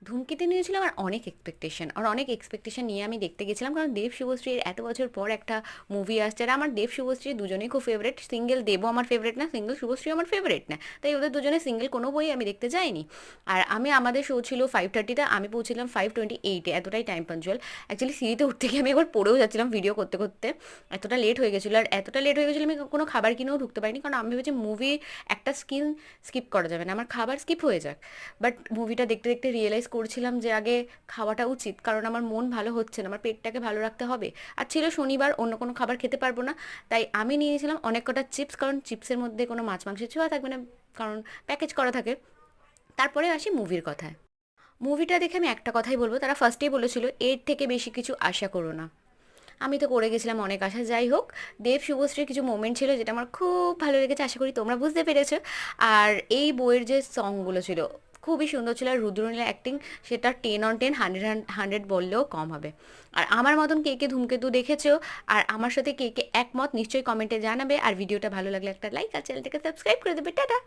ধূমকেতু নিয়েছিল আমার অনেক এক্সপেকটেশন, আর অনেক এক্সপেকটেশন নিয়ে আমি দেখতে গেছিলাম, কারণ দেব শুভশ্রীর এত বছর পর একটা মুভি আসছে। আর আমার দেব শুভশ্রী দুজনেই খুব ফেভারিট, সিঙ্গেল দেবও আমার ফেভারিট না, সিঙ্গেল শুভশ্রী আমার ফেভারিট না, তাই ওদের দুজনে সিঙ্গেল কোনো বই আমি দেখতে যাইনি। আর আমাদের শো ছিল 5:30তে, আমি পৌঁছিলাম 5:28-এ, এতটাই টাইম পাঞ্চুয়াল। অ্যাকচুয়ালি সিঁড়িতে উঠতে গিয়ে আমি একবার পড়েও যাচ্ছিলাম ভিডিও করতে করতে, এতটা লেট হয়ে গেছিলো। আর এতটা লেট হয়ে গেছিলো আমি কোনো খাবার কিনেও ঢুকতে পারিনি, কারণ আমি ভেবেছি মুভি একটা স্কিপ করা যাবে না, আমার খাবার স্কিপ হয়ে যাক। বাট মুভিটা দেখতে দেখতে রিয়েলাইজ করছিলাম যে আগে খাওয়াটা উচিত, কারণ আমার মন ভালো হচ্ছে না, আমার পেটটাকে ভালো রাখতে হবে। আর ছিল শনিবার, অন্য কোনো খাবার খেতে পারবো না, তাই আমি নিয়ে নিয়েছিলাম অনেক কটা চিপস, কারণ চিপসের মধ্যে কোনো মাছ মাংসের ছোঁয়া থাকবে না, কারণ প্যাকেজ করা থাকে। তারপরে আসি মুভির কথায়। মুভিটা দেখে আমি একটা কথাই বলবো, তারা ফার্স্টেই বলেছিল এর থেকে বেশি কিছু আশা করো না। আমি তো করে গেছিলাম অনেক আশা। যাই হোক, দেব শুভশ্রীর কিছু মোমেন্ট ছিল যেটা আমার খুব ভালো লেগেছে, আশা করি তোমরা বুঝতে পেরেছো। আর এই বইয়ের যে সংগুলো ছিল খুবই সুন্দর ছিল, আর রুদ্রনীলের অ্যাক্টিং সেটা 10/10, 100/100 বললেও কম হবে। আর আমার মতন কে কে ধূমকেতু দেখেছো, আর আমার সাথে কে কে একমত নিশ্চয়ই কমেন্টে জানাবে। আর ভিডিওটা ভালো লাগলে একটা লাইক আর চ্যানেলটাকে সাবস্ক্রাইব করে দেবে। টাটা।